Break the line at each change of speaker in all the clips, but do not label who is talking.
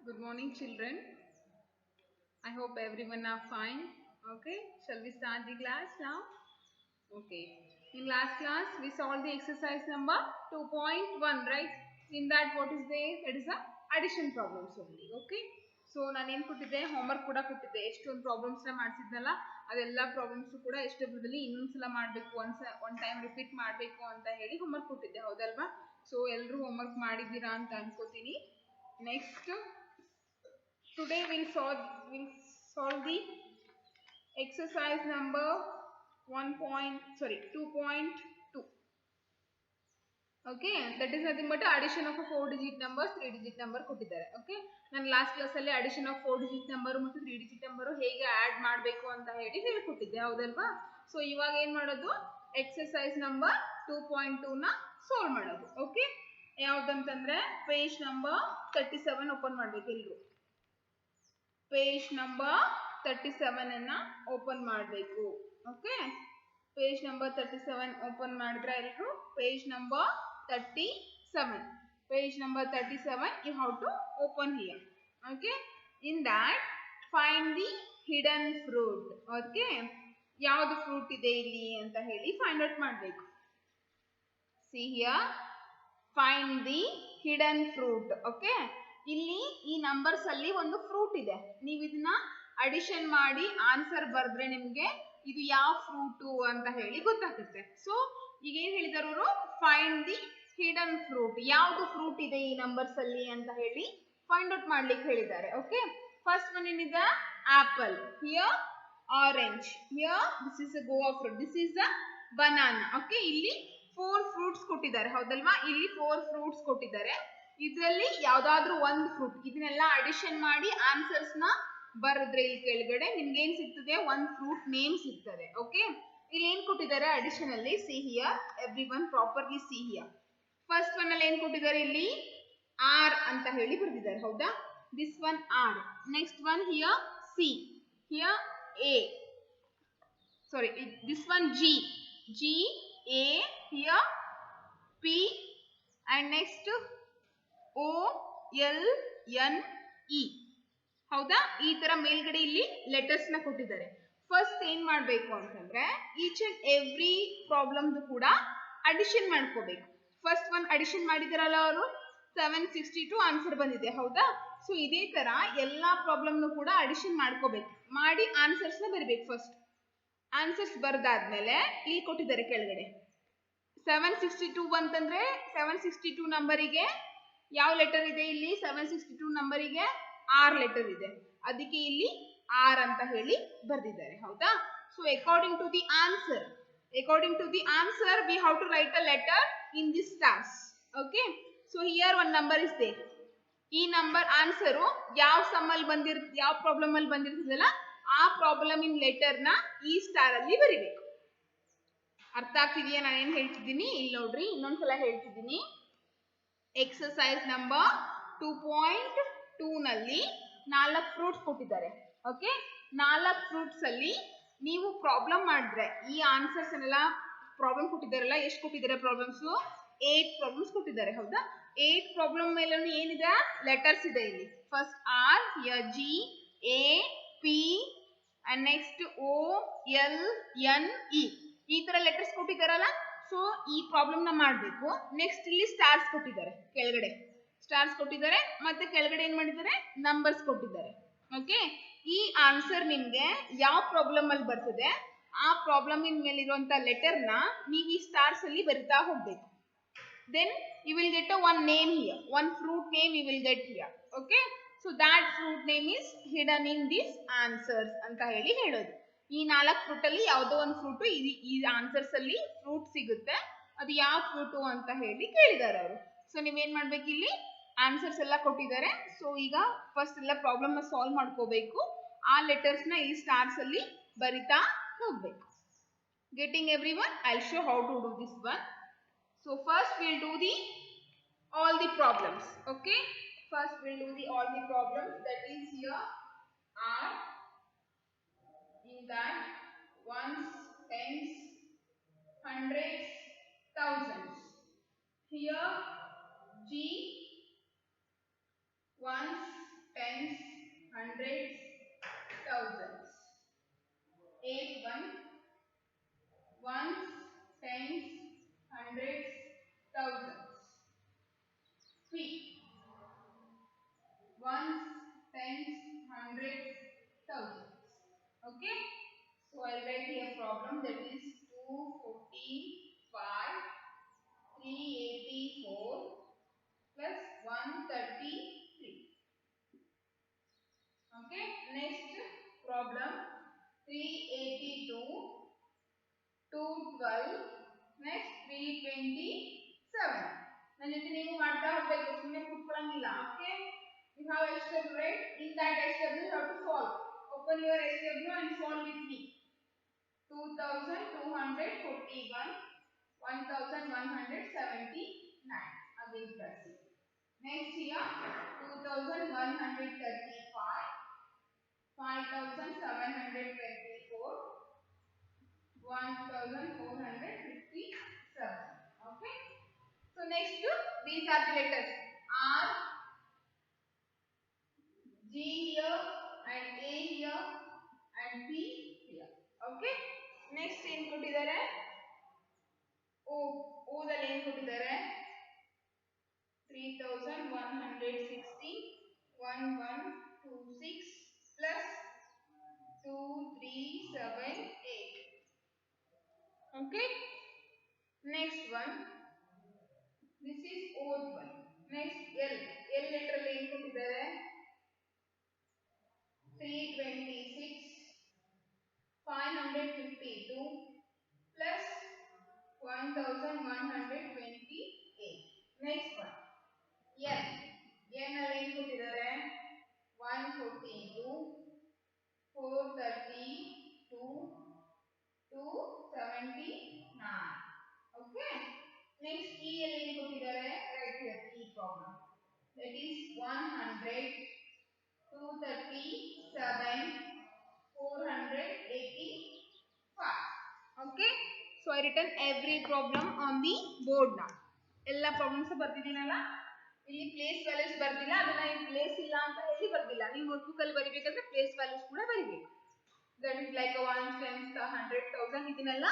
Good morning, children. I hope everyone are fine. Okay, shall we start the class now? Okay. In last class, we solved the exercise number 2.1, right? In that, what is there? It is the addition problems only. Okay. So ನಾನೇನು ಕೊಟ್ಟಿದ್ದೆ homework ಕೂಡ ಕೊಟ್ಟಿದ್ದೆ ಎಷ್ಟೊಂದು ಪ್ರಾಬ್ಲಮ್ಸ್ನ ಮಾಡಿಸಿದ್ನಲ್ಲ ಅದೆಲ್ಲ problems ಕೂಡ ಎಷ್ಟು ಬಿಡದಲ್ಲಿ ಇನ್ನೊಂದ್ಸಲ ಮಾಡಬೇಕು ಒನ್ ಟೈಮ್ ರಿಪೀಟ್ ಮಾಡಬೇಕು ಅಂತ ಹೇಳಿ ಹೋಮ್ವರ್ಕ್ ಕೊಟ್ಟಿದ್ದೆ ಹೌದಲ್ವಾ ಸೊ ಎಲ್ಲರೂ ಹೋಮ್ವರ್ಕ್ ಮಾಡಿದ್ದೀರಾ ಅಂತ ಅನ್ಕೋತೀನಿ next today we'll solve the exercise number 2.2. Okay, that is nothing but addition of a 4-digit number 3-digit number ಕೊಟ್ಟಿದ್ದಾರೆ ಓಕೆ ನಾನು ಲಾಸ್ಟ್ ಕ್ಲಾಸ್ ಅಲ್ಲಿ ಅಡಿಷನ್ ಆಫ್ 4-digit ನಂಬರ್ ಮತ್ತು 3-digit ನಂಬರ್ ಹೇಗೆ ಆಡ್ ಮಾಡಬೇಕು ಅಂತ ಹೇಳಿ ಹೇಳಿಕೊಟ್ಟಿದ್ದೆ ಹೌದಲ್ವಾ ಸೊ ಇವಾಗ ಏನು ಮಾಡೋದು ಎಕ್ಸರ್ಸೈಸ್ ನಂಬರ್ 2.2 ನ ಸಾಲ್ವ್ ಮಾಡೋದು ಓಕೆ ಯಾವುದಂತಂದ್ರೆ ಪೇಜ್ ನಂಬರ್ 37 ಓಪನ್ ಮಾಡಬೇಕು ಎಲ್ಲರೂ ಪೇಜ್ ನಂಬರ್ 37 ಅನ್ನ ಓಪನ್ ಮಾಡಬೇಕು ಓಕೆ ಪೇಜ್ ನಂಬರ್ 37 ಓಪನ್ ಮಾಡಿದ್ರೆ ಎಲ್ಲರೂ page number 37 you have to open here okay in that find the hidden fruit okay ಯಾವುದು ಫ್ರೂಟ್ ಇದೆ ಇಲ್ಲಿ ಅಂತ ಹೇಳಿ ಫೈಂಡ್ ಔಟ್ ಮಾಡಬೇಕು see here find the hidden fruit okay ಇಲ್ಲಿ ಈ ನಂಬರ್ಸ್ ಅಲ್ಲಿ ಒಂದು ಫ್ರೂಟ್ ಇದೆ ನೀವು ಇದನ್ನ ಅಡಿಷನ್ ಮಾಡಿ ಆನ್ಸರ್ ಬರೆದ್ರೆ ನಿಮಗೆ ಇದು ಯಾವ ಫ್ರೂಟ್ ಅಂತ ಹೇಳಿ ಗೊತ್ತಾಗುತ್ತೆ ಸೊ ಈಗ ಏನ್ ಹೇಳಿದಾರೆ ಅವರು ಫೈಂಡ್ ದಿ ಹಿಡನ್ ಫ್ರೂಟ್ ಯಾವುದು ಫ್ರೂಟ್ ಇದೆ ಈ ನಂಬರ್ಸ್ ಅಲ್ಲಿ ಅಂತ ಹೇಳಿ ಫೈಂಡ್ ಔಟ್ ಮಾಡ್ಲಿಕ್ಕೆ ಹೇಳಿದ್ದಾರೆ ಓಕೆ ಫಸ್ಟ್ ಒನ್ ಏನಿದೆ apple here orange here this is a Goa fruit this is a banana okay ಇಲ್ಲಿ 4 ಫ್ರೂಟ್ಸ್ ಕೊಟ್ಟಿದ್ದಾರೆ ಹೌದಲ್ವಾ ಇಲ್ಲಿ 4 ಫ್ರೂಟ್ಸ್ ಕೊಟ್ಟಿದ್ದಾರೆ ಇದರಲ್ಲಿ ಯಾವ್ದಾದ್ರು ಒಂದು ಫ್ರೂಟ್ ಇದನ್ನೆಲ್ಲ ಅಡಿಷನ್ ಮಾಡಿ ಆನ್ಸರ್ಸ್ ನ ಬರೆದ್ರೆ ಇಲ್ಲಿ ಕೆಳಗಡೆ ನಿಮ್ಗೆ ಏನ್ ಸಿಗ್ತದೆ ಒಂದು ಫ್ರೂಟ್ ನೇಮ್ ಸಿಗ್ತದೆ ಓಕೆ ಇಲ್ಲಿ ಏನ್ ಕೊಟ್ಟಿದ್ದಾರೆ ಅಡಿಷನ್ ಅಲ್ಲಿ see here every one properly see here first one ಅಲ್ಲಿ ಏನ್ ಕೊಟ್ಟಿದ್ದಾರೆ ಇಲ್ಲಿ ಆರ್ ಅಂತ ಹೇಳಿ ಬರೆದಿದ್ದಾರೆ ಹೌದಾ this one R next one here see here A sorry this one G G A here P and next O L N E ಹೌದಾ ಈ ತರ ಮೇಲ್ಗಡೆ ಇಲ್ಲಿ ಲೆಟರ್ಸ್ ನ ಕೊಟ್ಟಿದ್ದಾರೆ ಫಸ್ಟ್ ಏನ್ ಮಾಡ್ಬೇಕು ಅಂತಂದ್ರೆ ಈಚ್ ಅಂಡ್ ಎವ್ರಿ ಪ್ರಾಬ್ಲಮ್ ಕೂಡ ಅಡಿಷನ್ ಮಾಡ್ಕೋಬೇಕು ಫಸ್ಟ್ ಒನ್ ಅಡಿಷನ್ ಮಾಡಿದಾರಲ್ಲ ಅವರು 762 ಆನ್ಸರ್ ಬಂದಿದೆ ಹೌದಾ ಸೊ ಇದೇ ತರ ಎಲ್ಲಾ ಪ್ರಾಬ್ಲಮ್ ಕೂಡ ಅಡಿಷನ್ ಮಾಡ್ಕೋಬೇಕು ಮಾಡಿ ಆನ್ಸರ್ಸ್ ನ ಬರಬೇಕು ಫಸ್ಟ್ ಆನ್ಸರ್ಸ್ ಬರ್ದಾದ್ಮೇಲೆ ಇಲ್ಲಿ ಕೊಟ್ಟಿದ್ದಾರೆ ಕೆಳಗಡೆ 762 ಅಂತಂದ್ರೆ 762 ನಂಬರಿಗೆ ಯಾವ ಲೆಟರ್ ಇದೆ ಇಲ್ಲಿ 762 ನಂಬರಿಗೆ ಆರ್ ಲೆಟರ್ ಇದೆ ಅದಕ್ಕೆ ಇಲ್ಲಿ ಆರ್ ಅಂತ ಹೇಳಿ ಬರೆದಿದ್ದಾರೆ ಹೌದಾ so according to the answer we have to write a letter in this stars okay so here one number is there ಈ ನಂಬರ್ ಆನ್ಸರ್ ಯಾವ ಸಮ್ ಅಲ್ಲಿ ಯಾವ ಪ್ರಾಬ್ಲಮ್ ಅಲ್ಲಿ ಬಂದಿರ್ತದಲ್ಲ ಆ ಪ್ರಾಬ್ಲಮ್ ಇನ್ ಲೆಟರ್ ನ ಈ ಸ್ಟಾರ್ ಅಲ್ಲಿ ಬರಿಬೇಕು ಅರ್ಥ ಆಗ್ತಿದೆಯಾ ನಾನು ಏನ್ ಹೇಳ್ತಿದ್ದೀನಿ ಇಲ್ಲಿ ನೋಡ್ರಿ ಇನ್ನೊಂದ್ಸಲ ಹೇಳ್ತಿದ್ದೀನಿ ಎಕ್ಸರ್ಸೈಸ್ ನಂಬರ್ 2.2 ನಲ್ಲಿ 4 ಫ್ರೂಟ್ಸ್ ಕೊಟ್ಟಿದ್ದಾರೆ ಓಕೆ 4 ಫ್ರೂಟ್ಸ್ ಅಲ್ಲಿ ನೀವು ಪ್ರಾಬ್ಲಮ್ ಮಾಡಿದ್ರೆ ಈ ಆನ್ಸರ್ಸ್ ಎಲ್ಲ ಪ್ರಾಬ್ಲಮ್ ಕೊಟ್ಟಿದ್ದಾರಲ್ಲ ಎಷ್ಟು ಕೊಟ್ಟಿದ್ದಾರೆ ಪ್ರಾಬ್ಲಮ್ಸ್ 8 ಪ್ರಾಬ್ಲಮ್ಸ್ ಕೊಟ್ಟಿದ್ದಾರೆ ಹೌದಾ 8 ಪ್ರಾಬ್ಲಮ್ ಮೇಲೆ ಏನಿದೆ ಲೆಟರ್ಸ್ ಇದೆ ಇಲ್ಲಿ first R G A P and next O L N E ಈ ತರ ಲೆಟರ್ಸ್ ಕೊಟ್ಟಿದ್ದಾರಲ್ಲ ಸೊ ಈ ಪ್ರಾಬ್ಲಮ್ ನ ಮಾಡಬೇಕು ನೆಕ್ಸ್ಟ್ ಇಲ್ಲಿ ಸ್ಟಾರ್ಸ್ ಕೊಟ್ಟಿದ್ದಾರೆ ಕೆಳಗಡೆ ಸ್ಟಾರ್ಸ್ ಕೊಟ್ಟಿದ್ದಾರೆ ಮತ್ತೆ ಕೆಳಗಡೆ ಏನ್ ಮಾಡಿದ್ದಾರೆ ನಂಬರ್ಸ್ ಕೊಟ್ಟಿದ್ದಾರೆ ಓಕೆ ಈ ಆನ್ಸರ್ ನಿಮ್ಗೆ ಯಾವ ಪ್ರಾಬ್ಲಮ್ ಅಲ್ಲಿ ಬರ್ತದೆ ಆ ಪ್ರಾಬ್ಲಮ್ ಇನ್ ಮೇಲೆ ಇರುವಂತ ಲೆಟರ್ ನ ನೀವು ಈ ಸ್ಟಾರ್ಸ್ ಅಲ್ಲಿ ಬರಿತಾ ಹೋಗ್ಬೇಕು then you will get one name here one fruit name you will get here okay so that fruit name is hidden in this answers ಅಂತ ಹೇಳೋದು ಈ 4 ಫ್ರೂಟ್ ಅಲ್ಲಿ ಯಾವುದೋ ಒಂದು ಫ್ರೂಟ್ ಈ ಆನ್ಸರ್ಸ್ ಅಲ್ಲಿ ಫ್ರೂಟ್ ಸಿಗುತ್ತೆ ಅದು ಯಾವ ಫ್ರೂಟ್ ಅಂತ ಹೇಳಿ ಕೇಳಿದ್ದಾರೆ ಅವರು ಸೊ ನೀವೇನ್ ಮಾಡ್ಬೇಕು ಇಲ್ಲಿ ಆನ್ಸರ್ಸ್ ಎಲ್ಲ ಕೊಟ್ಟಿದ್ದಾರೆ ಸೊ ಈಗ ಫಸ್ಟ್ ಎಲ್ಲ ಪ್ರಾಬ್ಲಮ್ ನ ಸಾಲ್ವ್ ಮಾಡ್ಕೋಬೇಕು ಆ ಲೆಟರ್ಸ್ ನ ಈ ಸ್ಟಾರ್ಸ್ ಅಲ್ಲಿ ಬರಿತಾ ಹೋಗ್ಬೇಕು getting every one I show how to do this one so first will do the all the problems okay first we'll do the all the problems that is here are in that ones tens hundreds thousands here G ones tens, hundreds, thousands. 8 ones, tens, hundreds, thousands. 3 ones, tens, hundreds, thousands. Okay. So I will write here problem, that is 245, 384 plus 133. Okay. Next problem, 382, 212, next 327. ನನ್ನ ಜೊತೆ ನೀವು ಮಾಡ್ತಾ ಹೋಗಬೇಕು, ಸುಮ್ಮನೆ ಕೂತ್ಕೊಳ್ಳಂಗಿಲ್ಲ. Okay, you have SW, right? In that SW you have to solve. Open your SW and solve with me. 2241, 1179. Again plus it. Next here 2135, 5724, 1457. Okay. So next these are the letters R, G here and A here and P here. Okay. Next ಏನು ಕೊಟ್ಟಿದ್ದಾರೆ? O ದಲ್ಲಿ ಏನು ಕೊಟ್ಟಿದ್ದಾರೆ? 3160, 1126 plus 2378. Okay. Next one, this is odd one. Next L letter ಅಲ್ಲಿ ಏನು ಕೊಟ್ಟಿದ್ದಾರೆ? 326, 552 plus 1128. Next one, N ಅಲ್ಲಿ ಏನು ಕೊಟ್ಟಿದ್ದಾರೆ? 142, 432, 279. Okay. Next E ಅಲ್ಲಿ ಏನು ಕೊಟ್ಟಿದ್ದಾರೆ? Right here E problem. That is 100, 237, 485. Okay. So I written every problem on the board now. ಎಲ್ಲ ಪ್ರಾಬ್ಲಮ್ಸ್ ಬರ್ತಿದ್ದೀನಲ್ಲ, ಇಲ್ಲಿ ಪ್ಲೇಸ್ ವ್ಯಾಲ್ಯೂಸ್ ಬರ್ದಿಲ್ಲ, ಅದನ್ನ ಇಲ್ಲಿ ಪ್ಲೇಸ್ ಇಲ್ಲ ಅಂತ ಹೇಳಿ ಬರ್ದಿಲ್ಲ. ನೀವು ನೋಟ್ಬುಕ್ ಅಲ್ಲಿ ಬರಿಬೇಕಂದ್ರೆ ಪ್ಲೇಸ್ ವ್ಯಾಲ್ಯೂಸ್ ಕೂಡ ಬರಿಬೇಕು. ದಟ್ ಇಸ್ ಲೈಕ್ 1, 10, 100, 1000 ಇದನ್ನೆಲ್ಲ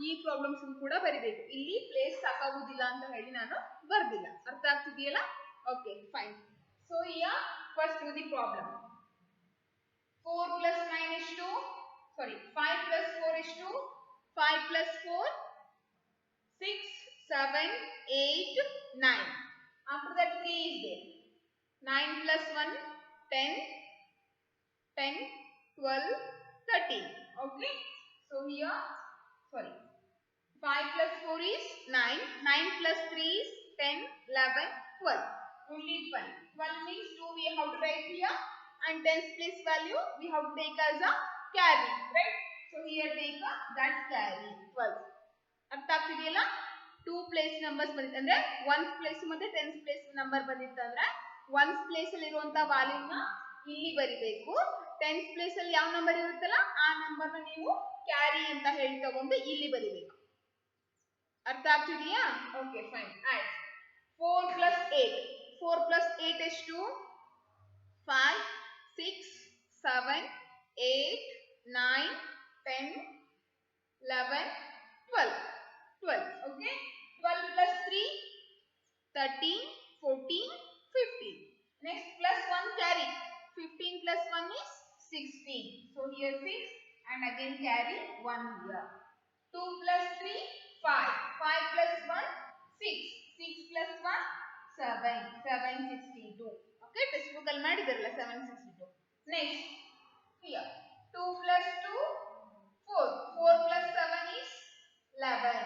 ಈ ಪ್ರಾಬ್ಲಮ್ಸ್ ಕೂಡ ಬರಿಬೇಕು. ಇಲ್ಲಿ ಪ್ಲೇಸ್ ಸಾಕಾಗುದಿಲ್ಲ ಅಂತ ಹೇಳಿ ನಾನು ಬರ್ದಿಲ್ಲ. ಅರ್ಥ ಆಗ್ತಿದೆಯಲ್ಲ? Okay, fine. So here first do the problem. 4 plus 9 is 2. Sorry, 5 plus 4 is 2. 5 plus 4, 6, 7, 8, 9. After that 3 is there. 9 plus 1, 10, 10, 12, 13. Okay. So here, sorry, 5 plus 4 is 9. 9 plus 3 is 10, 11, 12. Only 12. 12 means 2 we have to write here. And 10's place value we have to take as a carry, right? So here take that carry 12. ಅರ್ಥ ಆಗ್ತಿದೆಯಲ್ಲ? 2 place numbers ಬಂದಿತ್ತಂದ್ರೆ 1's place ಮತ್ತೆ 10's place number ಬಂದಿತ್ತಂದ್ರೆ 1's place ಅಲ್ಲಿ ಇರುವಂತ value ನ ಇಲ್ಲಿ ಬರಿಬೇಕು. 10's place ಅಲ್ಲಿ ಯಾವ number ಇರುತ್ತಲ್ಲ ಆ ನಂಬರ್ ನ ನೀವು ಕ್ಯಾರಿ ಅಂತ ಹೇಳಿ ತಗೊಂಡು ಇಲ್ಲಿ ಬರಿಬೇಕು. ಅರ್ಥ ಆಗ್ತಿದೆಯಾ? Okay, fine. ಆಯ್ತು. 4 plus 8. 4 plus 8 is 2. 5, 6, 7, 8, 9, 10, 11, 12. 12. Okay. 12 plus 3, 13, 14, 15. Next plus 1 carry. 15 plus 1 is 16. So here 6 and again carry 1 here. 2 plus 3, 5. 5 plus 1, 6. 6 plus 1, 7. 762. Okay, textbook ಅಲ್ಲಿ ಮಾಡಿದಾರಲ್ಲ 762. Next here 2 plus 2, 4. 4 plus 7 is 11.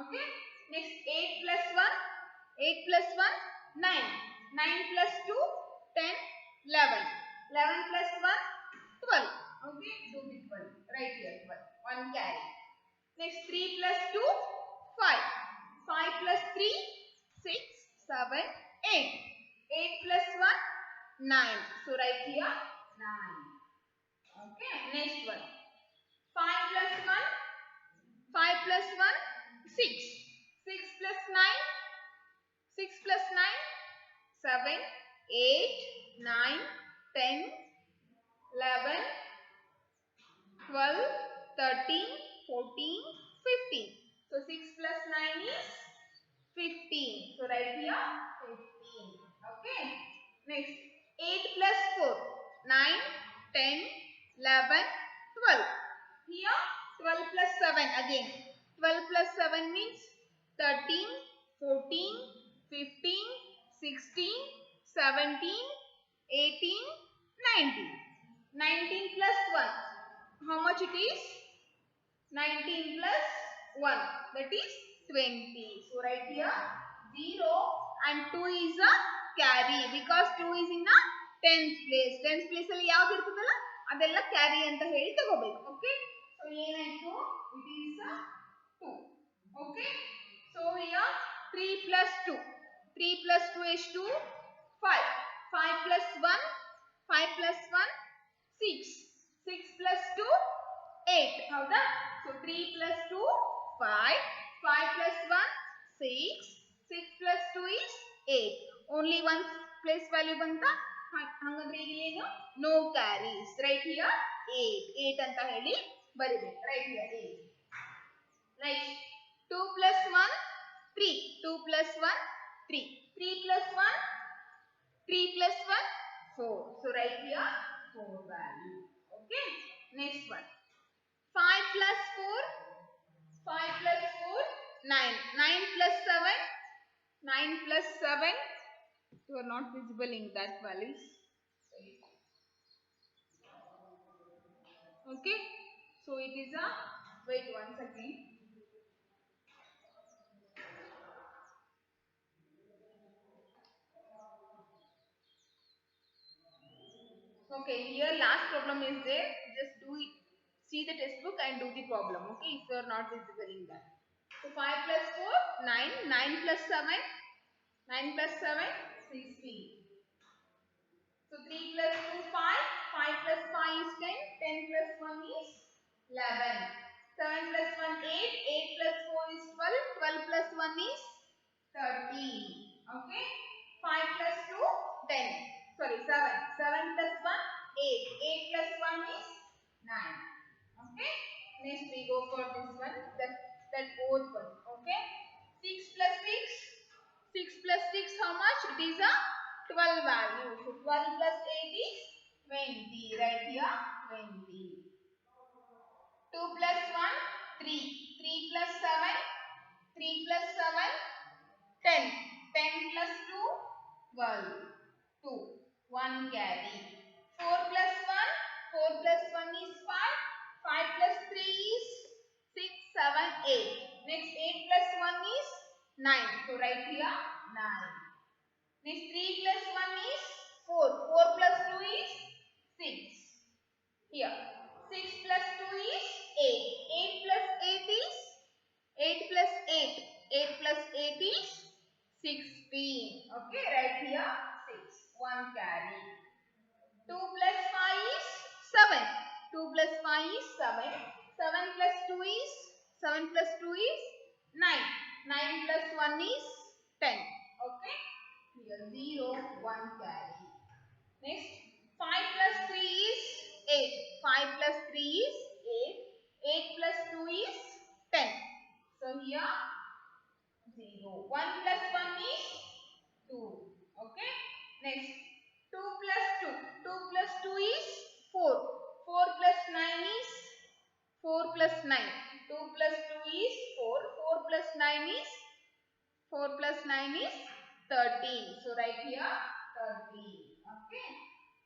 Okay. Next 8 plus 1, 8 plus 1, 9. 9 plus 2, 10, 11. 11 plus 1, 12. Okay, do with 12. Right here 12. 1 carry. Next 3 plus 2, 5. 5 plus 3, 6, 7, 8. 8 plus 1, 9. So right here 9. Okay. Next one. 5 plus 1, 5 plus 1, 6. 6 plus 9, 6 plus 9, 7, 8, 9, 10, 11, 12, 13, 14, 15. So 6 plus 9 is 15. So write here 15. Okay. Next 8 plus 4, 9, 10, 11, 12. Here 12 plus 7 again. 12 plus 7 means 13, 14, 15, 16, 17, 18, 19. 19 plus 1. How much it is? 19 plus 1, that is 20. So right here 0 and 2 is a carry because 2 is in a 10th place. 10th place ಅಲ್ಲಿ ಯಾವುದು ಇರ್ತದಲ್ಲ ಅದೆಲ್ಲ carry ಅಂತ ಹೇಳಿ ತಗೋಬೇಕು. Okay, so ಏನಾಯ್ತು, it is 2. Okay, so here 3 plus 2. 3 plus 2 is 2, 5. 5 plus 1, 5 plus 1, 6. 6 plus 2, 8. ಹೌದಾ? So 3 plus 2, 5. 5 plus 1, 6. 6 plus 2 is 8. Only one place value banta. ಹಂಗಂದ್ರೆ ಈಗ ಏನು? No carries. Right here 8. 8 ಅಂತ ಹೇಳಿ ಬರಿಬೇಕು. Right here 8. Next 2 plus 1, 3. 2 plus 1, 3. 3 plus 1, 3 plus 1, 4. So right here 4 value. Okay. Next one. 5 plus 4, 5 plus 4, 9. 9 plus 7, 9 plus 7. You are not visible in that values. Okay. So it is a, wait once again. Okay, here last problem is there. Just do it. See the textbook and do the problem. Okay, if you are not visible in that. So 5 plus 4, 9. 9 plus 7, 9 plus 7, 16. So 3 plus 2, 5. 5 plus 5 is 10. 10 plus 1 is 11. 7 plus 1, 8. 8 plus 4 is 12. 12 plus 1 is 13. Okay. 5 plus 2, 10. Sorry, 7. 7 plus 1, 8. 8 plus 1 is 9. Okay. Next we go for this one. That both one. Okay. 6 plus 6. 6 plus 6 how much? It is a 12 value. So 12 plus 8 is 20. Right here 20. 2 plus 1, 3. 3 plus 7. 3 plus 7, 10. 10 plus 2, 12. 2. 1 carry. 4 plus 1. 4 plus 1 is 5. 5 plus 3 is 6, 7, 8. Next 8 plus 1 is 9. So right here 9. Next 3 plus 1 is 4. 4 plus 2 is 6. Here 6 plus 2 is 8. 8 plus 8 is 8 plus 8. 8 plus 8 is 16. Okay, right here 6. 1 carry. 2 plus 5 is 7. 2 plus 5 is 7. 7 plus 2 is 7 plus 2 is 9. 9 plus 1 is 10. Okay. Here 0, 1 carry. Next 5 plus 3 is 8. 5 plus 3 is 8. 8 plus 2 is 10. So here 0. 1 plus 1 is 2. Okay. Next 2 plus 2. 2 plus 2 is 4. 4 plus 9 is 4 plus 9. 2 plus 2 is 4. 4 plus 9 is 4 plus 9 is 13. So right here 13. Okay.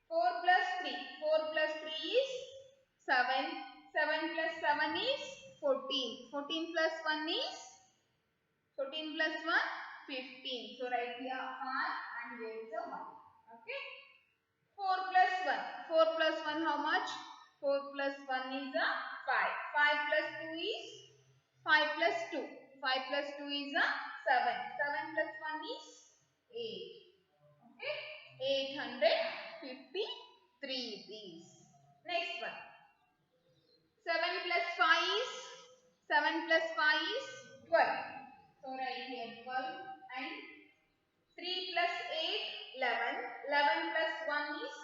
4 plus 3. 4 plus 3 is 7. 7 plus 7 is 14. 14 plus 1 is 14 plus 1, 15. So right here 5 and there is a 1. Okay. 4 plus 1. 4 plus 1 how much? 4 plus 1 is a 5. 5 plus 2 is 5 plus 2. 5 plus 2 is a 7. 7 plus 1 is 8. Okay. 853 these. Next one. 7 plus 5 is 7 plus 5 is 12. So right here 12 and 3 plus 8, 11. 11 plus 1 is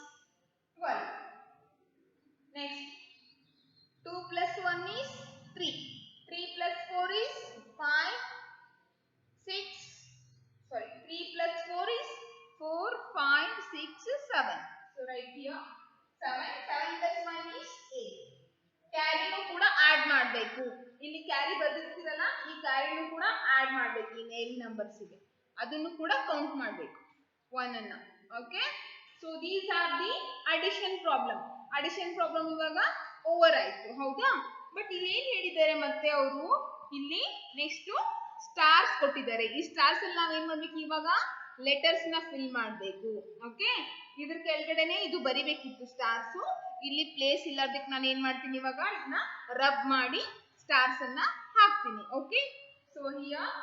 ಮಾಡಬೇಕು ಈ ಮೇಲ್ numbers ಗೆ, ಅದನ್ನು ಕೂಡ count ಮಾಡಬೇಕು 1 ಅನ್ನ. Okay, so these are the addition problem ಇವಾಗ over ಆಯ್ತು, ಹೌದಾ? ಬಟ್ ಇಲ್ಲಿ ಏನ್ ಹೇಳಿದ್ದಾರೆ ಮತ್ತೆ ಅವರು, ಇಲ್ಲಿ ನೆಕ್ಸ್ಟ್ ಸ್ಟಾರ್ಸ್ ಕೊಟ್ಟಿದ್ದಾರೆ. ಈ ಸ್ಟಾರ್ಸ್ ಅಲ್ಲಿ ನಾವ್ ಏನ್ ಮಾಡ್ಬೇಕು, ಇವಾಗ ಲೆಟರ್ಸ್ ನ ಫಿಲ್ ಮಾಡಬೇಕು. ಓಕೆ, ಇದ್ರ ಕೆಳಗಡೆನೆ ಇದು ಬರಿಬೇಕಿತ್ತು ಸ್ಟಾರ್ಸ್, ಇಲ್ಲಿ ಪ್ಲೇಸ್ ಇಲ್ಲದಕ್ಕೆ ನಾನು ಏನ್ ಮಾಡ್ತೀನಿ, ಇವಾಗ ಇದನ್ನ ರಬ್ ಮಾಡಿ ಸ್ಟಾರ್ಸ್ ಅನ್ನ ಹಾಕ್ತೀನಿ. ಓಕೆ, ಸೊ ಹಿಯರ್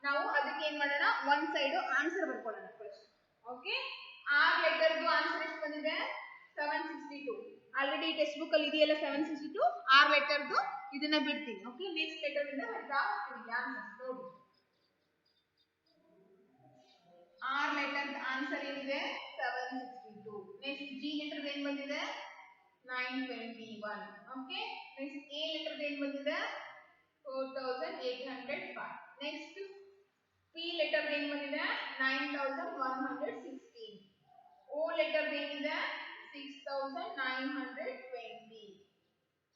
ನಾವು ಅದಕ್ಕೆ ಏನ್ ಮಾಡೋಣ, ಒನ್ ಸೈಡ್ ಆನ್ಸರ್ ಬರ್ಕೊಳ್ಳೋಣ ಫಸ್ಟ್. ಓಕೆ, ಆರ್ ಲೆಟರ್ದು ಆನ್ಸರ್ ಎಷ್ಟು ಬಂದಿದೆ, 762. ಆಲ್ರೆಡಿ ಟೆಕ್ಸ್ಟ್ ಬುಕ್ ಅಲ್ಲಿ ಇದೆಯಲ್ಲ 762. ಆರ್ ಲೆಟರ್ದು ಇದನ್ನ ಬಿಡ್ತೀನಿ. ಓಕೆ, ನೆಕ್ಸ್ಟ್ ಲೆಟರ್ ಇಂದ ಬರ್ತಾ ಹೋಗ್ತೀನಿ ಆನ್ಸರ್ ನೋಡಿ. ಆರ್ ಲೆಟರ್ ಆನ್ಸರ್ ಏನಿದೆ 762. ನೆಕ್ಸ್ಟ್ ಜಿ ಲೆಟರ್ ಏನ್ ಬಂದಿದೆ 921. ಓಕೆ, ನೆಕ್ಸ್ಟ್ ಎ ಲೆಟರ್ ಏನ್ ಬಂದಿದೆ 4805. ನೆಕ್ಸ್ಟ್ ಪಿ ಲೆಟರ್ ಏನ್ ಬಂದಿದೆ 9116. ಓ ಲೆಟರ್ ಏನಿದೆ 6920.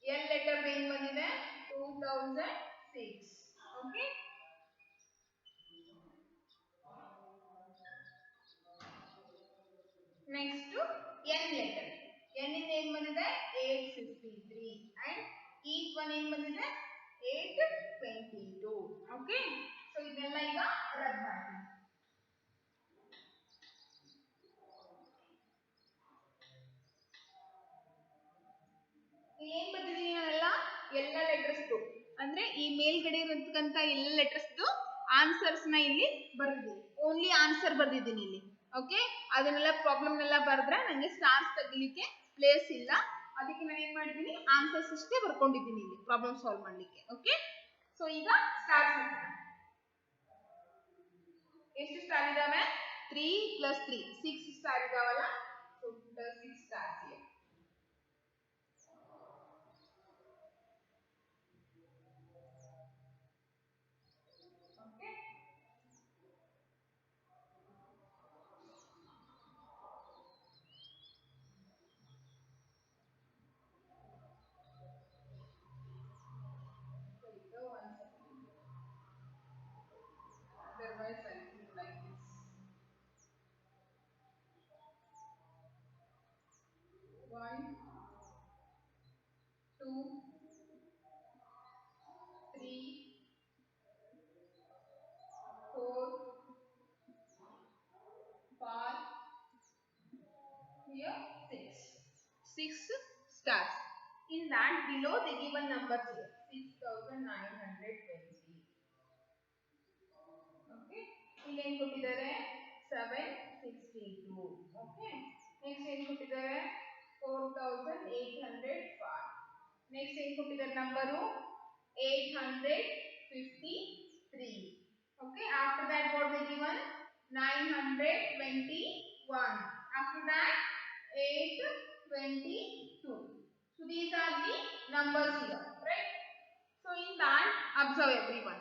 ಎಲ್ ಲೆಟರ್ ಏನ್ ಬಂದಿದೆ 2006. Okay, next N letter, N ಇಂದ ಏನ್ ಬಂದಿದೆ 853 ಅಂಡ್ ಈಚ್ ಒನ್ ಏನ್ ಬಂದಿದೆ 822. ಓಕೆ, ಸೊ ಇದೆಲ್ಲ ಈಗ ರಬ್ ಮಾಡ್ತೀನಿ. ಏನ್ ಬರ್ತಿದೀನಿ ನಾನೆಲ್ಲ, ಎಲ್ಲ ಲೆಟರ್ಸ್ ಅಂದ್ರೆ ಈ ಮೇಲ್ಗಡೆ ಇರತಕ್ಕಂತ ಎಲ್ಲ ಲೆಟರ್ಸ್ ಆನ್ಸರ್ಸ್ ನ ಇಲ್ಲಿ ಬರ್ದಿದ್ದೀನಿ, ಓನ್ಲಿ ಆನ್ಸರ್ ಬರ್ದಿದ್ದೀನಿ ಇಲ್ಲಿ. ಓಕೆ, ಅದನ್ನೆಲ್ಲ ಪ್ರಾಬ್ಲಮ್ ಎಲ್ಲ ಬರೆದ್ರೆ ನನಗೆ ಸ್ಟಾರ್ಸ್ ತೆಗಿಲಿಕ್ಕೆ ಪ್ಲೇಸ್ ಇಲ್ಲ, ಅದಕ್ಕೆ ನಾನು ಏನ್ ಮಾಡಿದ್ದೀನಿ ಆನ್ಸರ್ಸ್ ಅಷ್ಟೇ ಬರ್ಕೊಂಡಿದ್ದೀನಿ ಇಲ್ಲಿ ಪ್ರಾಬ್ಲಮ್ ಸಾಲ್ವ್ ಮಾಡ್ಲಿಕ್ಕೆ. ಓಕೆ, ಸೊ ಈಗ ಸ್ಟಾರ್ಟ್ ಮಾಡೋಣ. ಎಷ್ಟು ಸ್ಟಾರ್ ಇದಾವೆ 3 + 3 6 ಸ್ಟಾರ್ ಇದಾವಲ್ಲ, so 6 stars here. Otherwise I think like this. 1 2 3 4 5 here 6 stars. In that below they given numbers here 6920. Okay, ಇಲ್ಲಿ ಏನು ಕೊಟ್ಟಿದ್ದಾರೆ 762. ಓಕೆ, ನೆಕ್ಸ್ಟ್ ಏನು ಕೊಟ್ಟಿದ್ದಾರೆ 4805. ನೆಕ್ಸ್ಟ್ ಏನು ಕೊಟ್ಟಿದ್ದಾರೆ number 853. Okay, after that what they given 921. after that 822. so these are the numbers here, right? so in that observe everyone.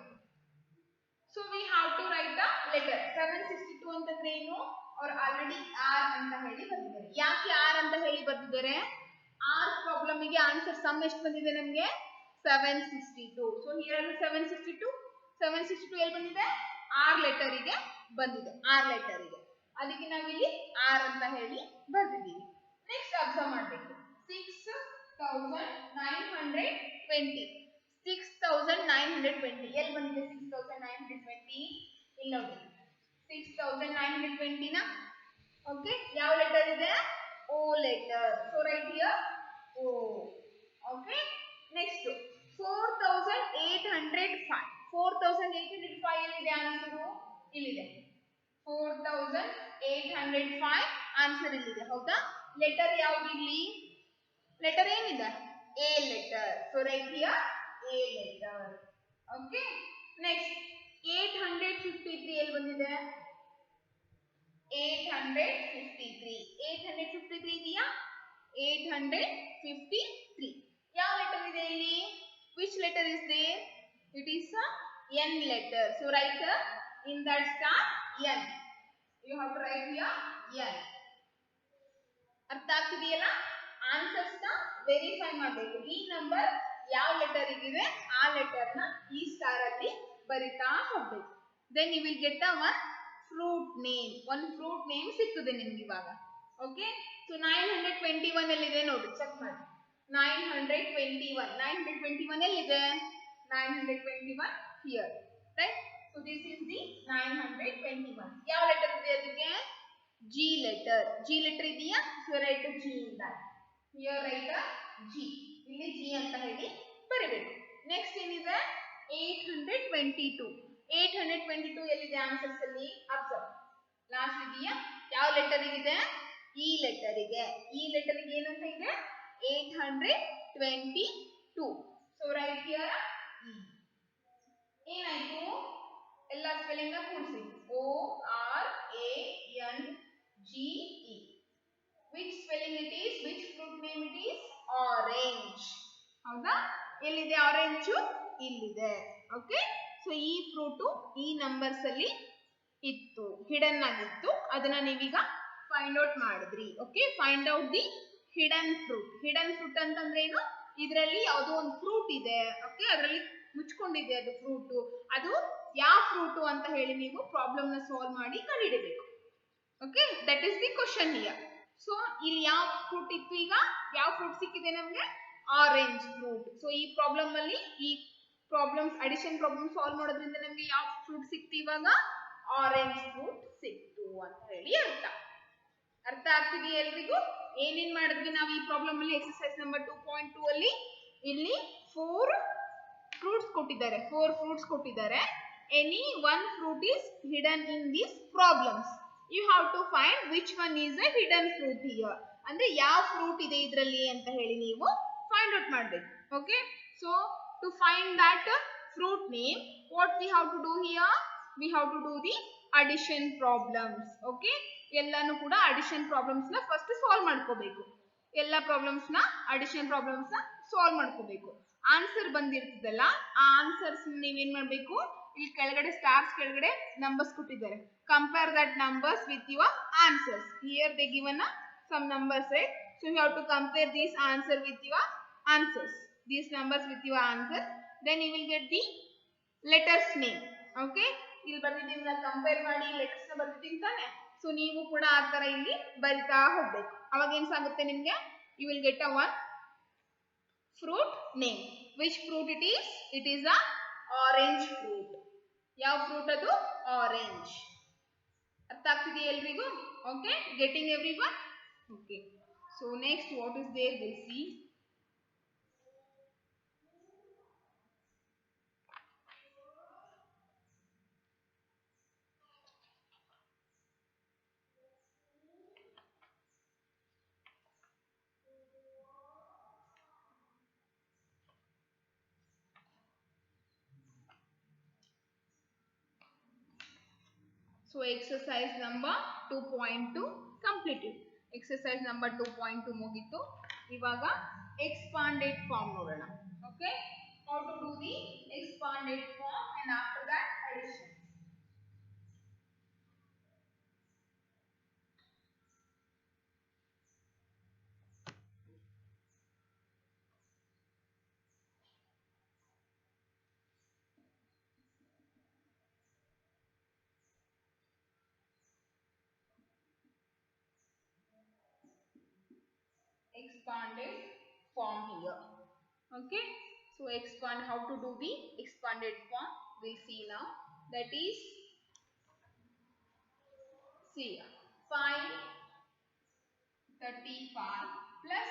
so we have to write the letter 762 ಅಂತಂದ್ರೆ ಏನು, ಅವರು already R ಅಂತ ಹೇಳಿ ಬರ್ತಿದ್ದಾರೆ. ಯಾಕೆ R ಅಂತ ಹೇಳಿ ಬರ್ತಿದ್ದಾರೆ, ಆರ್ ಪ್ರಾಬ್ಲಮ್ ಗೆ ಆನ್ಸರ್ ಸಮ್ ಎಷ್ಟು ಬಂದಿದೆ ನಮಗೆ 762. ಸೊ ಹಿಯರ್ 762 ಎಲ್ಲಿ ಬಂದಿದೆ, ಆರ್ ಲೆಟರ್ ಗೆ ಬಂದಿದೆ, ಆರ್ ಲೆಟರ್ ಗೆ, ಅದಕ್ಕೆ ನಾವು ಇಲ್ಲಿ ಆರ್ ಅಂತ ಹೇಳಿ ಬರ್ತಿದ್ದೀವಿ. ನೆಕ್ಸ್ಟ್ ಅಬ್ಸರ್ವ್ ಮಾಡಬೇಕು 6920. 6920 ಎಲ್ಲಿ ಬಂದಿದೆ 6920, ಇಲ್ಲಿ ನೋಡಿ 6920 ನ. ಓಕೆ, ಯಾವ ಲೆಟರ್ ಇದೆ O letter, so write here O. Okay, next 4805. 4805 ಎಲ್ಲಿದೆ ಆನ್ಸರ್, ಇಲ್ಲಿದೆ 4805 ಆನ್ಸರ್ ಇಲ್ಲಿದೆ, ಹೌದಾ? ಲೆಟರ್ ಯಾವುದು ಇಲ್ಲಿ, ಲೆಟರ್ ಏನಿದೆ A letter, so write here A letter. Okay, next 853 ಎಲ್ಲಿ ಬಂದಿದೆ 853 ಇದೆಯಾ 853 ಯಾವ ಲೆಟರ್ ಇದೆ ಇಲ್ಲಿ, which letter is there, it is a n letter, so write in that star n, you have to write here n. ಅರ್ಥ ಆಗ್ತಿದೆಯಲ್ಲ, answers ನ verify ಮಾಡಬೇಕು. ಈ ನಂಬರ್ ಯಾವ ಲೆಟರ್ ಇದೆ ಆ ಲೆಟರ್ ನ ಈ ಸ್ಟಾರ್ ಅಲ್ಲಿ ಬರಿತಾ ಹೋಗ್ಬೇಕು. then you will get a one fruit name ಸಿಗ್ತದೆ ನಿಮ್ಗೆ ಇವಾಗ. ಓಕೆ, ಸೊ 921 ಎಲ್ಲಿದೆ ನೋಡಿ, ಚೆಕ್ ಮಾಡಿ. 921 ಎಲ್ಲಿದೆ? 921 here, right? So this is the 921. ಯಾವ ಲೆಟರ್ ಇದೆ ಅದಕ್ಕೆ? G letter. G letter ಇದೆಯಾ? So write G in that. Here write G. ಇಲ್ಲಿ G ಅಂತ ಹೇಳಿ ಬರೀಬೇಕು. ನೆಕ್ಸ್ಟ್ ಏನಿದೆ? 822. 822 ಎಲ್ಲಿದೆ ಆನ್ಸರ್ಸ್ ಅಲ್ಲಿ? ಅಬ್ಸರ್ವ್. ಲಾಸ್ಟ್ ಇದೆಯಾ? ಯಾವ ಲೆಟರ್ ಇದೆ? E ಲೆಟರ್ ಇದೆ. E ಲೆಟರ್ ಗೆ ಏನಂತ ಇದೆ? 822. So write here E. ಏನಾಯ್ತು? ಎಲ್ಲ ಸ್ಪೆಲ್ಲಿಂಗ್ ನ ಕೂಡಿಸಿ. ORANGE. Which spelling it is? Which fruit name it is? Orange. ಹೌದಾ? ಎಲ್ಲಿದೆ ಆರೆಂಜ್? ಇಲ್ಲಿದೆ. ಓಕೆ, ಸೊ ಈ ಫ್ರೂಟ್ ಈ ನಂಬರ್ಸ್ ಅಲ್ಲಿ ಇತ್ತು, ಹಿಡನ್ ಆಗಿತ್ತು. ಅದನ್ನ ನೀವೀಗ ಫೈಂಡ್ ಔಟ್ ಮಾಡಿದ್ರಿ. Okay, find out the hidden fruit. Hidden fruit ಅಂತಂದ್ರೆ ಏನು? ಇದರಲ್ಲಿ ಯಾವುದೋ ಒಂದು ಫ್ರೂಟ್ ಇದೆ. ಓಕೆ, ಅದರಲ್ಲಿ ಮುಚ್ಕೊಂಡಿದೆ ಅದು ಫ್ರೂಟ್. ಅದು ಯಾವ ಫ್ರೂಟ್ ಅಂತ ಹೇಳಿ ನೀವು ಪ್ರಾಬ್ಲಮ್ ನ ಸಾಲ್ವ್ ಮಾಡಿ ಕಂಡುಹಿಡಿಬೇಕು. Okay, that is the question here. So ಇಲ್ಲಿ ಯಾವ ಫ್ರೂಟ್ ಇತ್ತು? ಈಗ ಯಾವ ಫ್ರೂಟ್ ಸಿಕ್ಕಿದೆ ನಮ್ಗೆ? Orange fruit. ಸೊ ಈ ಪ್ರಾಬ್ಲಮ್ ಅಲ್ಲಿ ಈ ಪ್ರಾಬ್ಲಮ್ಸ್ ಅಡಿಷನ್ ಪ್ರಾಬ್ಲಮ್ ಸಾಲ್ವ್ ಮಾಡೋದ್ರಿಂದ ನಮ್ಗೆ ಯಾವ ಫ್ರೂಟ್ ಸಿಕ್ತು? ಇವಾಗ ಆರೆಂಜ್ ಫ್ರೂಟ್ ಸಿಕ್ತು ಅಂತ ಹೇಳಿ ಅರ್ಥ ಆಗ್ತಿದೆಯಾ ಎಲ್ರಿಗೂ? ಏನೇನ್ ಮಾಡಿದ್ವಿ ನಾವು ಈ ಪ್ರಾಬ್ಲಮ್ ಅಲ್ಲಿ? ಎಕ್ಸರ್ಸೈಸ್ ನಂಬರ್ 2.2 ಅಲ್ಲಿ ಇಲ್ಲಿ 4 ಫ್ರೂಟ್ಸ್ ಕೊಟ್ಟಿದ್ದಾರೆ. Any one fruit is hidden in these problems. You have to find which one is a hidden fruit here. ಅಂದ್ರೆ ಯಾವ ಫ್ರೂಟ್ ಇದೆ ಇದರಲ್ಲಿ ಅಂತ ಹೇಳಿ ನೀವು ಫೈಂಡ್ ಔಟ್ ಮಾಡಬೇಕು. Okay, so to find that fruit name, what we have to do here? We have to do the addition problems. Okay, ಎಲ್ಲಾನು ಕೂಡ ಅಡಿಷನ್ ಪ್ರಾಬ್ಲಮ್ಸ್ ನ ಫಸ್ಟ್ ಸಾಲ್ವ್ ಮಾಡ್ಕೋಬೇಕು. ಎಲ್ಲ ಪ್ರಾಬ್ಲಮ್ಸ್ ನ ಅಡಿಷನ್ ಪ್ರಾಬ್ಲಮ್ಸ್ ನ ಸಾಲ್ವ್ ಮಾಡ್ಕೋಬೇಕು. Answer ಬಂದಿರ್ತದಲ್ಲ, ಆ ಆನ್ಸರ್ಸ್ ನೀವೇನ್ ಮಾಡ್ಬೇಕು? ಇಲ್ಲಿ ಕೆಳಗಡೆ ಸ್ಟಾರ್ಸ್ ಕೆಳಗಡೆ ನಂಬರ್ಸ್ ಕೊಟ್ಟಿದ್ದಾರೆ. Compare that numbers with your answers. Here they given some numbers, right? So you have to compare these answer with your answers, these numbers with your answer, then you will get the letters name. Okay, ಇಲ್ಲಿ ಬರ್ತಿದ್ದೀನಲ್ಲ, compare ಮಾಡಿ letters ನ ಬರ್ತಿದ್ದೀನಿ ತಾನೆ. So ನೀವು ಕೂಡ ಆ ತರ ಇಲ್ಲಿ ಬರಿತಾ ಹೋಗ್ಬೇಕು. ಅವಾಗ ಏನ್ಸಾಗುತ್ತೆ ನಿಮ್ಗೆ? you will get a one fruit name. which fruit it is? It is a orange fruit. ಯಾವ ಫ್ರೂಟ್ ಅದು? ಆರೆಂಜ್. ಅರ್ಥ ಆಗ್ತಿದೆಯಾ ಎಲ್ರಿಗೂ? Okay, getting everyone? Okay, so next what is there we'll see. So exercise number 2.2 completed. Exercise number 2.2 ಮುಗಿತು. ಇವಾಗ expanded form ನೋಡೋಣ. Okay, how to do the expanded form and after that addition. Expanded form here. Okay, so expand, how to do the expanded form we'll see now. That is, see, 535 plus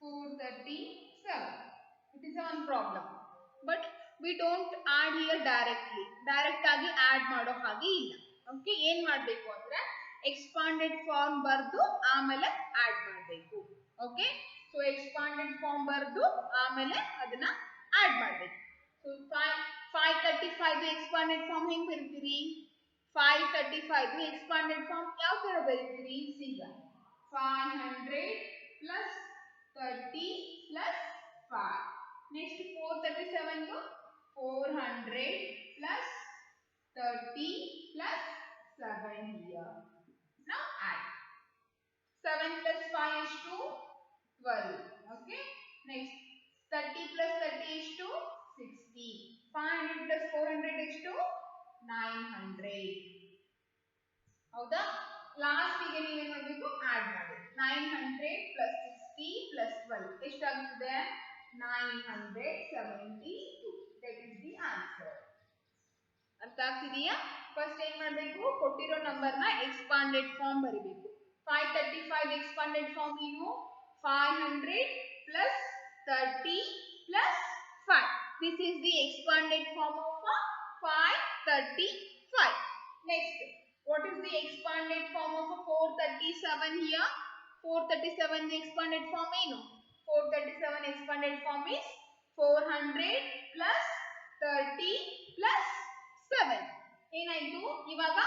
437. It is one problem, but we don't add here directly. Direct agi add mado hage illa. Okay, ಏನು ಮಾಡಬೇಕು ಅಂದ್ರೆ expanded form ಬರ್ದು ಆಮೇಲೆ add ಮಾಡಬೇಕು. Okay, so expanded form ಬರ್ದು ಆಮೇಲೆ ಅದನ್ನ add ಮಾಡಬೇಕು. So 535 expanded form ಹೆಂಗ್ ಬರೀತೀರಿ? 535 expanded form ಯಾವ ತರ ಬರೀತೀರಿ? ಈಗ 500 plus 30 plus 5. Next 437 400 plus 30 plus 7 here. Now add. 7 plus 5 is 12. Okay. Next 30 plus 30 is 60. 500 plus 400 is 900. ಹೌದಾ? ಲಾಸ್ಟ್ ಗೆ ನೀವು ಏನು ಮಾಡಬೇಕು? ಆಡ್ ಮಾಡಿ. 900 plus 60 plus 12 ಎಷ್ಟಾಗುತ್ತದೆ? 972. That is the answer. ಅರ್ಥ ಆಗ್ತಿದೆಯಾ? ಫಸ್ಟ್ ಏನ್ ಮಾಡಬೇಕು? ಕೊಟ್ಟಿರೋ ನಂಬರ್ ನ ಎಕ್ಸ್ಪಾಂಡೆಡ್ ಫಾರ್ಮ್ ಬರಿಬೇಕು. 535 ಎಕ್ಸ್ಪಾಂಡೆಡ್ ಫಾರ್ಮ್ ಏನು? 500 plus 30 plus 5. This is the expanded form of 535. Next, what is the expanded form of 437 here? 437 the expanded form ಏನು? 437 expanded form is 400 plus 30 plus 7. ಏನಾಯ್ತು? ಇವಾಗ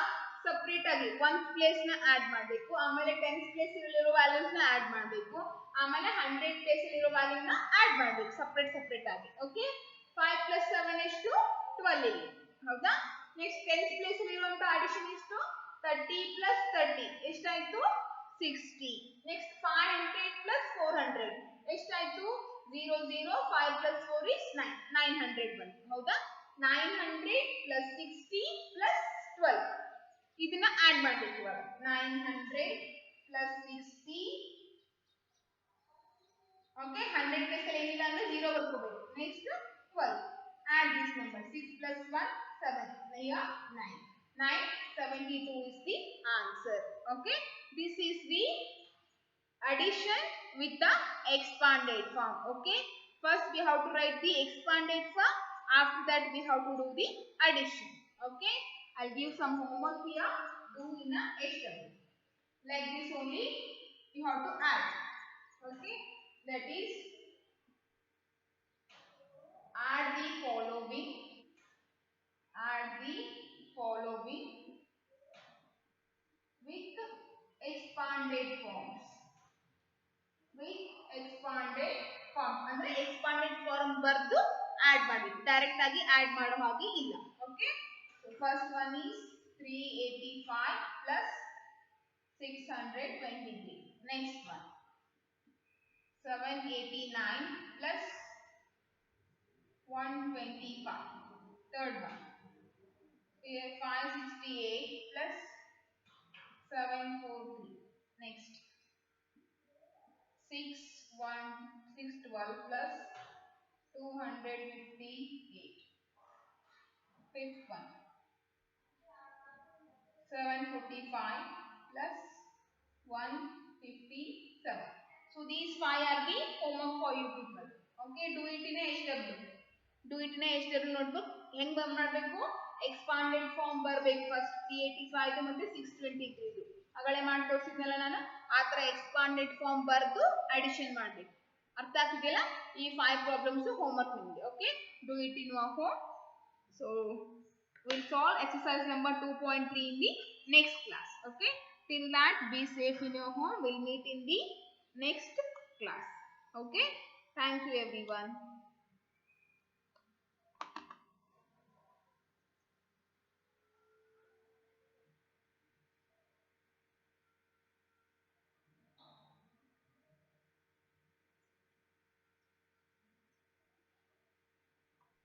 ಸಪರೇಟ್ ಆಗಿ 1th ಪ್ಲೇಸ್ ನ add ಮಾಡಬೇಕು, ಆಮೇಲೆ 10th place ಇರೋ values ನ add ಮಾಡಬೇಕು, ಆಮೇಲೆ 100 ಪ್ಲೇಸ್ ಇರೋ ವ್ಯಾಲ್ಯೂ ನ ಆಡ್ ಮಾಡಬೇಕು ಸಪರೇಟ್ ಆಗಿ. ಓಕೆ, 5 plus 7 ಎಷ್ಟು? 12. ಹೌದಾ? ನೆಕ್ಸ್ಟ್ 10th ಪ್ಲೇಸ್ ಇರುವಂತ ಅಡಿಷನ್ ಎಷ್ಟು? 30 plus 30 ಎಷ್ಟಾಯ್ತು? 60. ನೆಕ್ಸ್ಟ್ 500 plus 400 ಎಷ್ಟಾಯ್ತು? 0 0 5 plus 4 is 9. 900 ಬಂತು. ಹೌದಾ? 900 plus 60 plus 12 ಇದನ್ನ ಆಡ್ ಮಾಡಬೇಕು ಇವಾಗ. 900 plus 60. ಓಕೆ, 100 ಪ್ಲೇಸ್ ಅಲ್ಲಿ ಏನಿಲ್ಲ ಅಂದ್ರೆ 0 ಬರ್ಕೋಬೇಕು. Next 12. Add this number. 6 plus 1 7. Here 9. 972 is the answer. Okay, this is the addition with the expanded form. Okay, first we have to write the expanded form, after that we have to do the addition. Okay, I'll give some homework here. Do in a HW. Like this only you have to add. Okay, that is add the following with expanded forms. ಅಂದ್ರೆ expanded form ಬರ್ದು add ಮಾಡಬೇಕು, direct ಆಗಿ add ಮಾಡೋ ಹಾಗೆ ಇಲ್ಲ. Okay, so first one is 385 plus 623. Next one 789 plus 125. Third one 568 plus 743. Next 612 plus 258. Fifth one 745 plus 157. So these 5 are the homework for you people. Okay, do it in a HW. Do it in a HW notebook. ಹೆಂಗ್ ಮಾಡಬೇಕು? Expanded form ಬರಬೇಕು. First 385 ಮತ್ತೆ 623 ಅಗಳೇ ಮಾಡಿ ತೋರಿಸಿದ್ನಲ್ಲ ನಾನು, ಆ ತರ expanded form ಬರೆದು addition ಮಾಡಬೇಕು. ಅರ್ಥ ಆಗ್ತಿದೆಯಲ್ಲ? ಈ 5 ಪ್ರಾಬ್ಲಮ್ಸ್ ಹೋಮ್ವರ್ಕ್ ನಿಮಗೆ. Okay, do it in your home. So we'll solve exercise number 2.3 in the next class. Okay, till that be safe in your home. We'll meet in the next class. Okay, thank you everyone.